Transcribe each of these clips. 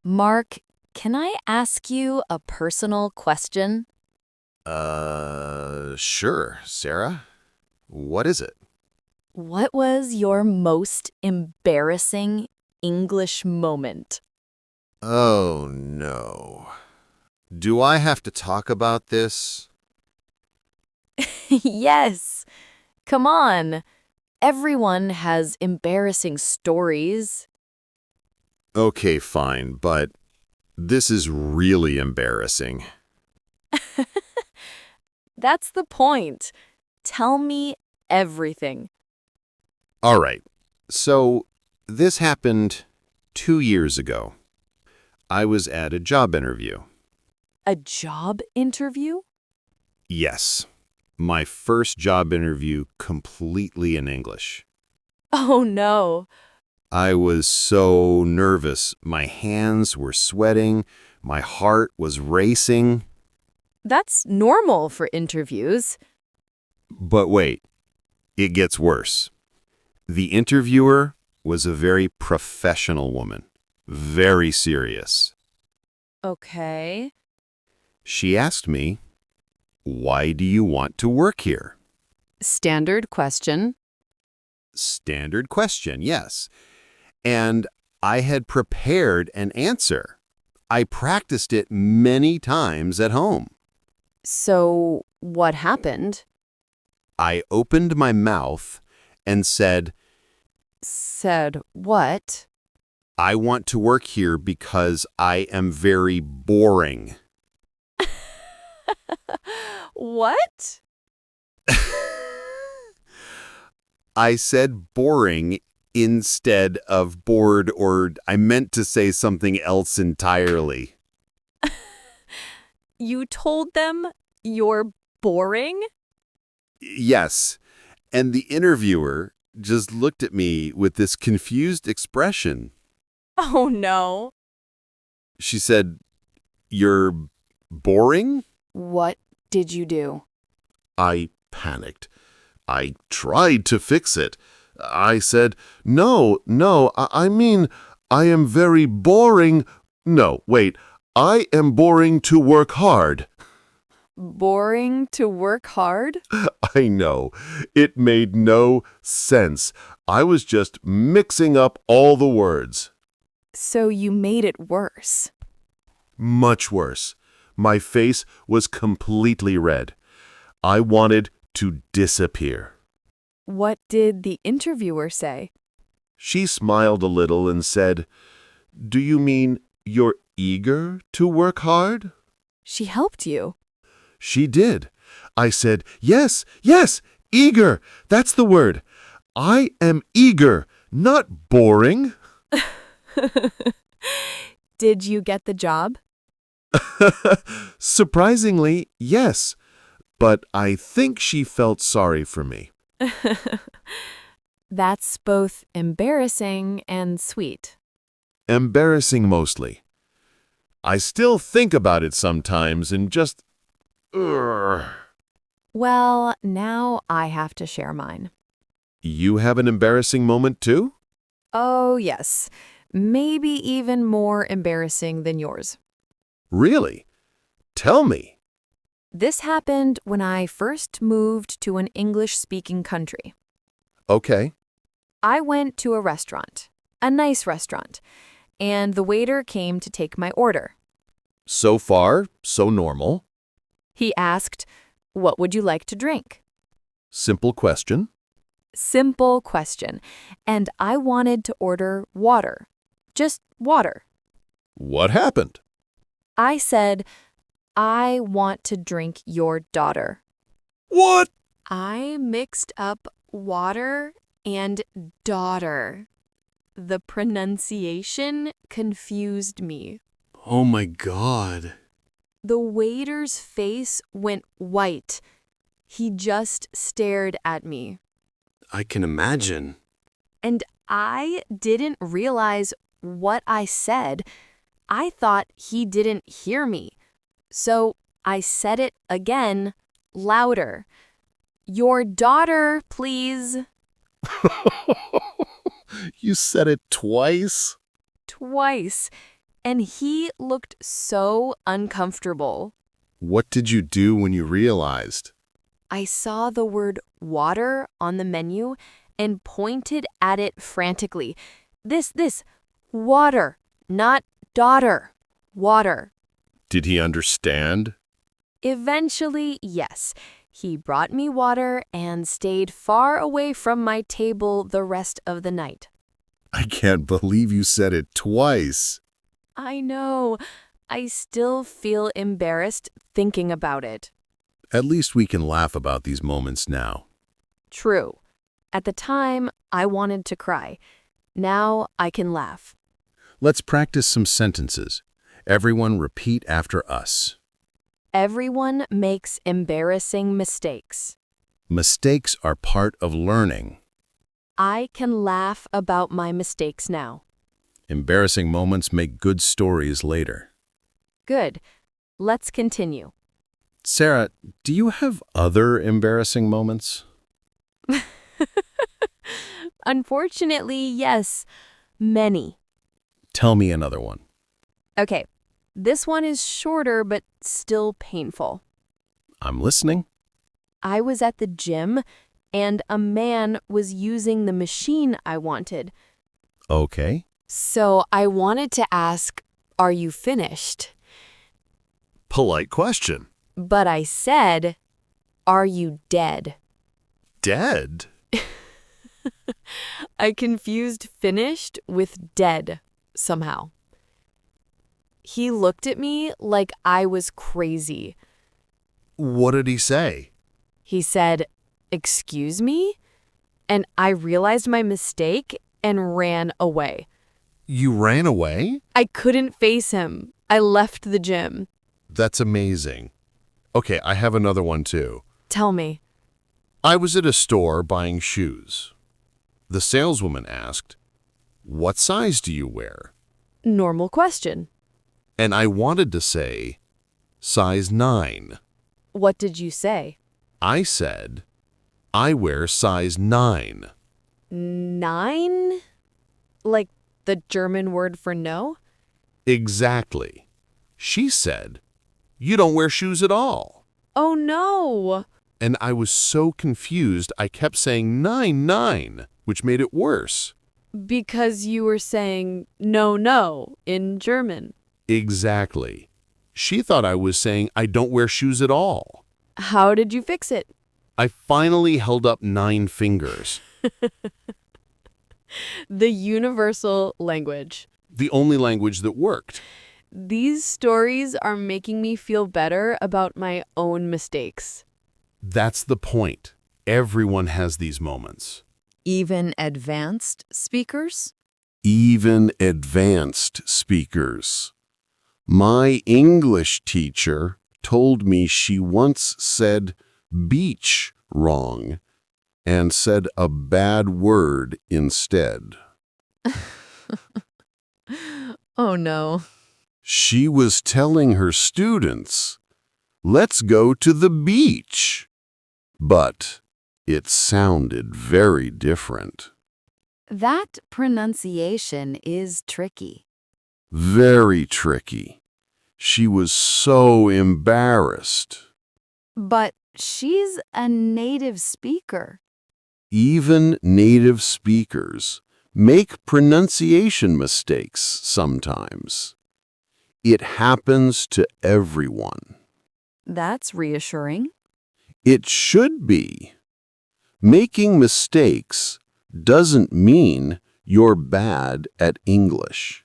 Mark, can I ask you a personal question? Sure, Sarah. What is it? What was your most embarrassing English moment? Oh, no. Do I have to talk about this? Yes, come on. Everyone has embarrassing stories. Okay, fine, but this is really embarrassing. That's the point. Tell me everything. All right, so this happened 2 years ago. I was at a job interview. A job interview? Yes, my first job interview completely in English. Oh no. I was so nervous. My hands were sweating. My heart was racing. That's normal for interviews. But wait, it gets worse. The interviewer was a very professional woman, very serious. Okay. She asked me, "Why do you want to work here?" Standard question. Standard question, yes. And I had prepared an answer. I practiced it many times at home. So, what happened? I opened my mouth and said, Said what? "I want to work here because I am very boring." What? I said boring instead of bored, or I meant to say something else entirely. You told them you're boring? Yes, and the interviewer just looked at me with this confused expression. Oh no. She said, "You're boring?" What did you do? I panicked. I tried to fix it. I said, No, I mean, I am very boring. No, wait, I am boring to work hard." Boring to work hard? I know. It made no sense. I was just mixing up all the words. So you made it worse. Much worse. My face was completely red. I wanted to disappear. What did the interviewer say? She smiled a little and said, "Do you mean you're eager to work hard?" She helped you. She did. I said, "Yes, yes, eager. That's the word. I am eager, not boring." Did you get the job? Surprisingly, yes. But I think she felt sorry for me. That's both embarrassing and sweet. Embarrassing mostly. I still think about it sometimes and just... Ugh. Well, now I have to share mine. You have an embarrassing moment too? Oh, yes. Maybe even more embarrassing than yours. Really? Tell me. This happened when I first moved to an English-speaking country. Okay. I went to a restaurant, a nice restaurant, and the waiter came to take my order. So far, so normal. He asked, "What would you like to drink?" Simple question. Simple question, and I wanted to order water. Just water. What happened? I said, "I want to drink your daughter." What? I mixed up water and daughter. The pronunciation confused me. Oh my God. The waiter's face went white. He just stared at me. I can imagine. And I didn't realize what I said. I thought he didn't hear me. So I said it again, louder. "Your daughter, please." You said it twice? Twice. and he looked so uncomfortable. What did you do when you realized? I saw the word water on the menu and pointed at it frantically. This, water, not daughter, water. Did he understand? Eventually, yes. He brought me water and stayed far away from my table the rest of the night. I can't believe you said it twice. I know. I still feel embarrassed thinking about it. At least we can laugh about these moments now. True. At the time, I wanted to cry. Now I can laugh. Let's practice some sentences. Everyone repeat after us. Everyone makes embarrassing mistakes. Mistakes are part of learning. I can laugh about my mistakes now. Embarrassing moments make good stories later. Good. Let's continue. Sarah, do you have other embarrassing moments? Unfortunately, yes. Many. Tell me another one. Okay. This one is shorter but still painful. I'm listening. I was at the gym and a man was using the machine I wanted. Okay. So I wanted to ask, "Are you finished?" Polite question. But I said, "Are you dead?" Dead? I confused finished with dead somehow. He looked at me like I was crazy. What did he say? He said, "Excuse me?" And I realized my mistake and ran away. You ran away? I couldn't face him. I left the gym. That's amazing. Okay, I have another one too. Tell me. I was at a store buying shoes. The saleswoman asked, "What size do you wear?" Normal question. And I wanted to say, size 9. What did you say? I said, I wear size 9. 9? Like the German word for no? Exactly. She said, you don't wear shoes at all. Oh no! And I was so confused, I kept saying 9, 9, which made it worse. Because you were saying no in German. Exactly. She thought I was saying I don't wear shoes at all. How did you fix it? I finally held up 9 fingers. The universal language. The only language that worked. These stories are making me feel better about my own mistakes. That's the point. Everyone has these moments. Even advanced speakers? Even advanced speakers. My English teacher told me she once said beach wrong and said a bad word instead. Oh no. She was telling her students, let's go to the beach. But it sounded very different. That pronunciation is tricky. Very tricky. She was so embarrassed. But she's a native speaker. Even native speakers make pronunciation mistakes sometimes. It happens to everyone. That's reassuring. It should be. Making mistakes doesn't mean you're bad at English.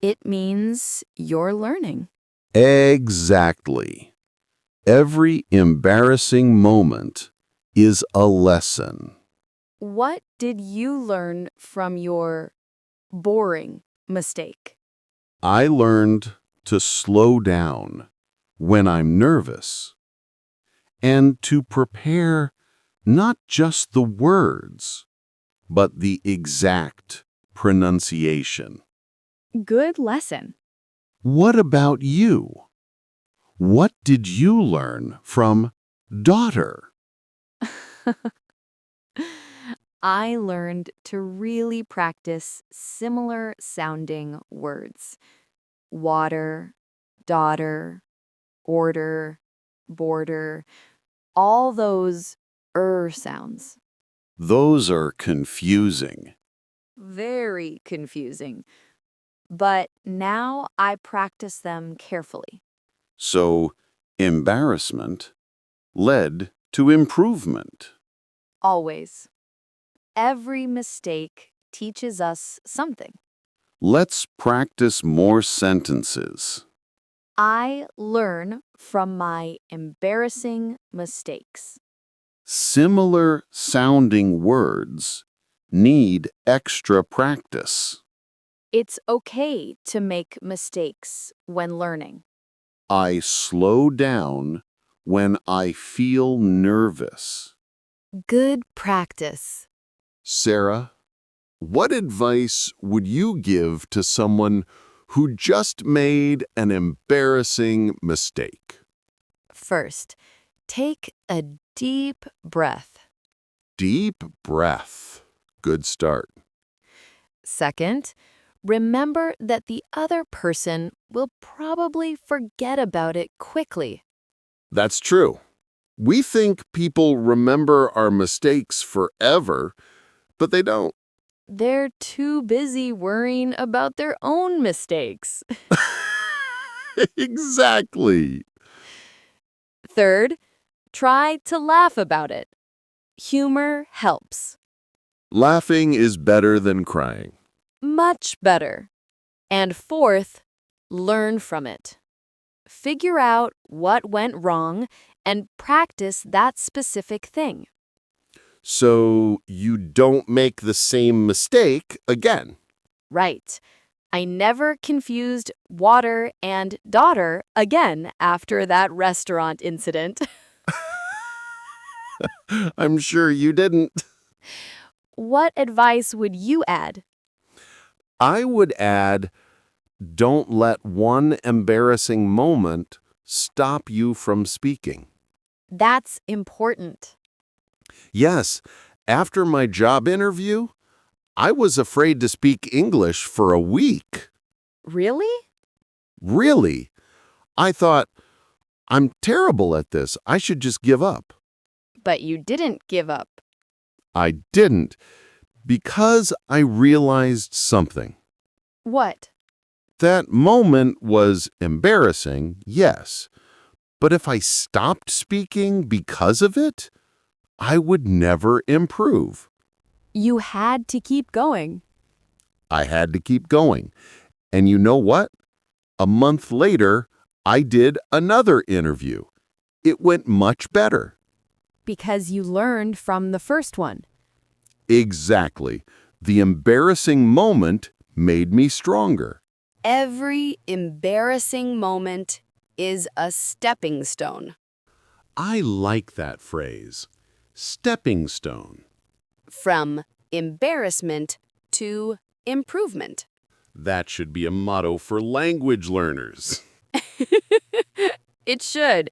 It means you're learning. Exactly. Every embarrassing moment is a lesson. What did you learn from your boring mistake? I learned to slow down when I'm nervous and to prepare not just the words, but the exact pronunciation. Good lesson. What about you? What did you learn from daughter? I learned to really practice similar sounding words. water, daughter, order, border, all those sounds. Those are confusing. Very confusing. But now I practice them carefully. So, embarrassment led to improvement. Always. Every mistake teaches us something. Let's practice more sentences. I learn from my embarrassing mistakes. Similar sounding words need extra practice. It's okay to make mistakes when learning. I slow down when I feel nervous. Good practice. Sarah, what advice would you give to someone who just made an embarrassing mistake? First, take a deep breath. Deep breath. Good start. Second, remember that the other person will probably forget about it quickly. That's true. We think people remember our mistakes forever, but they don't. They're too busy worrying about their own mistakes. Exactly. Third, try to laugh about it. Humor helps. Laughing is better than crying. Much better. And fourth, learn from it. Figure out what went wrong and practice that specific thing. So you don't make the same mistake again. Right. I never confused water and daughter again after that restaurant incident. I'm sure you didn't. What advice would you add? I would add, don't let one embarrassing moment stop you from speaking. That's important. Yes, after my job interview, I was afraid to speak English for a week. Really? Really? I thought, I'm terrible at this. I should just give up. But you didn't give up. I didn't, because I realized something. What? That moment was embarrassing, yes. But if I stopped speaking because of it, I would never improve. You had to keep going. I had to keep going. And you know what? A month later, I did another interview. It went much better. Because you learned from the first one. Exactly. The embarrassing moment made me stronger. Every embarrassing moment is a stepping stone. I like that phrase. Stepping stone. From embarrassment to improvement. That should be a motto for language learners. It should.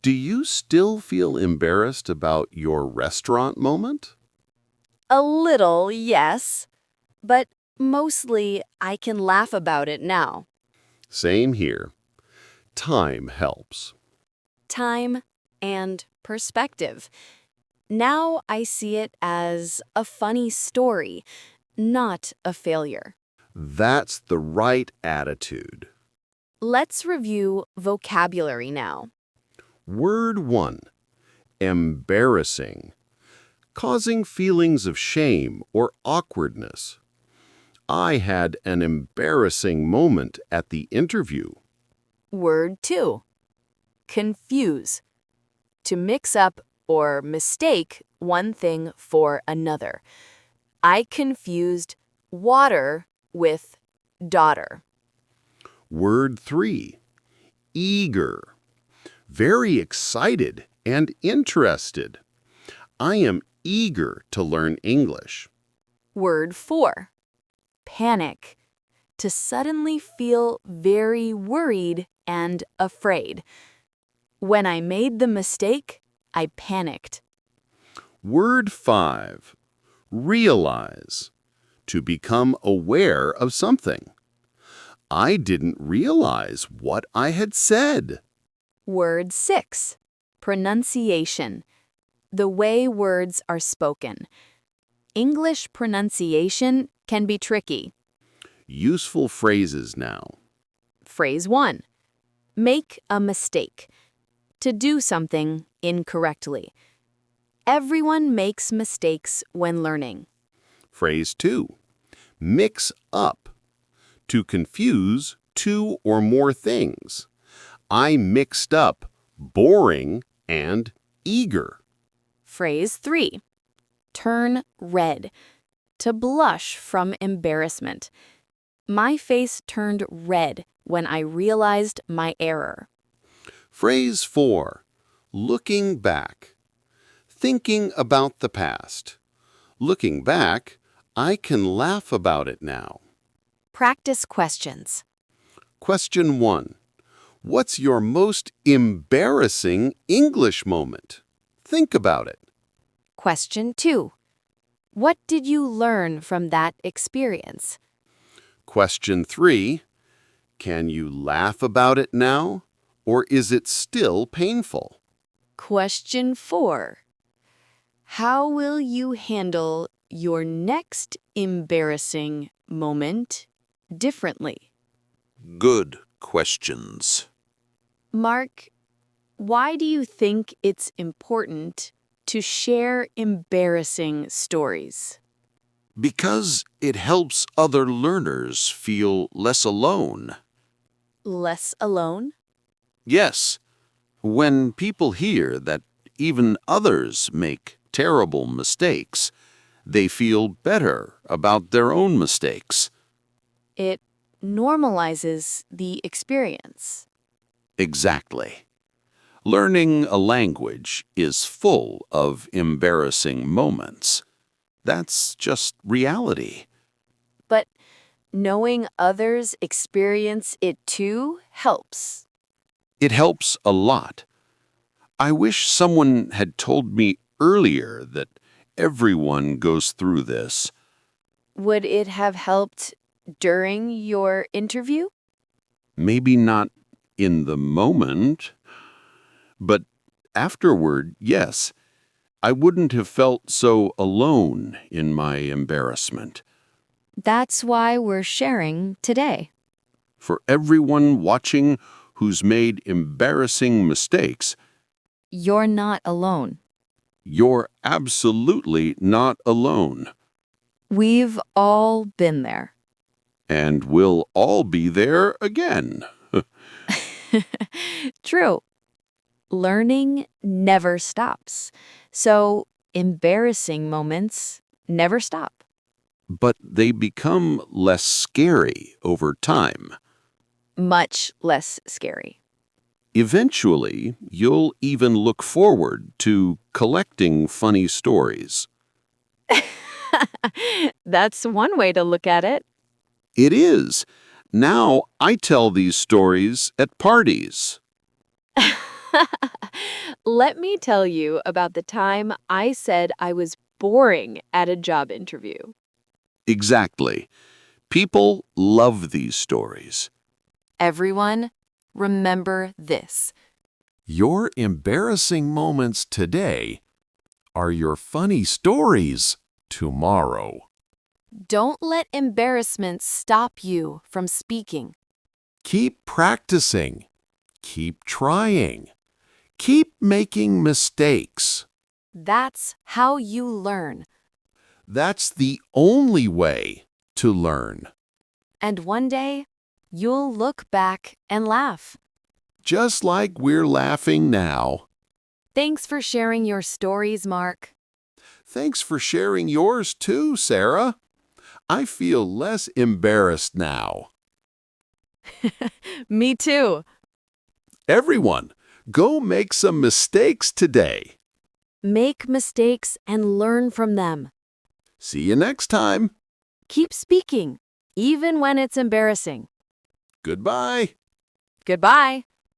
Do you still feel embarrassed about your restaurant moment? A little, yes. But mostly I can laugh about it now. Same here. Time helps. Time and perspective. Now I see it as a funny story, not a failure. That's the right attitude. Let's review vocabulary now. Word 1. Embarrassing. Causing feelings of shame or awkwardness. I had an embarrassing moment at the interview. Word 2. Confuse. To mix up or mistake one thing for another. I confused water with daughter. Word 3. Eager. Very excited and interested. I am eager to learn English. Word 4. Panic. To suddenly feel very worried and afraid. When I made the mistake, I panicked. Word 5. Realize. To become aware of something. I didn't realize what I had said. Word 6. Pronunciation. The way words are spoken. English pronunciation can be tricky. Useful phrases now. Phrase 1. Make a mistake. To do something incorrectly. Everyone makes mistakes when learning. Phrase 2. Mix up. To confuse two or more things. I mixed up boring and eager. Phrase 3. Turn red. To blush from embarrassment. My face turned red when I realized my error. Phrase 4. Looking back. Thinking about the past. Looking back, I can laugh about it now. Practice questions. Question 1. What's your most embarrassing English moment? Think about it. Question 2. What did you learn from that experience? Question 3. Can you laugh about it now, or is it still painful? Question 4. How will you handle your next embarrassing moment differently? Good questions. Mark, why do you think it's important to share embarrassing stories? Because it helps other learners feel less alone. Less alone? Yes, when people hear that even others make terrible mistakes, they feel better about their own mistakes. It normalizes the experience. Exactly. Learning a language is full of embarrassing moments. That's just reality. But knowing others experience it too helps. It helps a lot. I wish someone had told me earlier that everyone goes through this. Would it have helped during your interview? Maybe not in the moment, but afterward, yes. I wouldn't have felt so alone in my embarrassment. That's why we're sharing today. For everyone watching who's made embarrassing mistakes, You're not alone. you're absolutely not alone. We've all been there. And we'll all be there again. True. Learning never stops. So embarrassing moments never stop. But they become less scary over time. Much less scary. Eventually, you'll even look forward to collecting funny stories. That's one way to look at it. It is. Now I tell these stories at parties. Let me tell you about the time I said I was boring at a job interview. Exactly. People love these stories. Everyone, remember this. Your embarrassing moments today are your funny stories tomorrow. Don't let embarrassment stop you from speaking. Keep practicing. Keep trying. Keep making mistakes. That's how you learn. That's the only way to learn. And one day, you'll look back and laugh. Just like we're laughing now. Thanks for sharing your stories, Mark. Thanks for sharing yours too, Sarah. I feel less embarrassed now. Me too. Everyone, go make some mistakes today. Make mistakes and learn from them. See you next time. Keep speaking, even when it's embarrassing. Goodbye. Goodbye.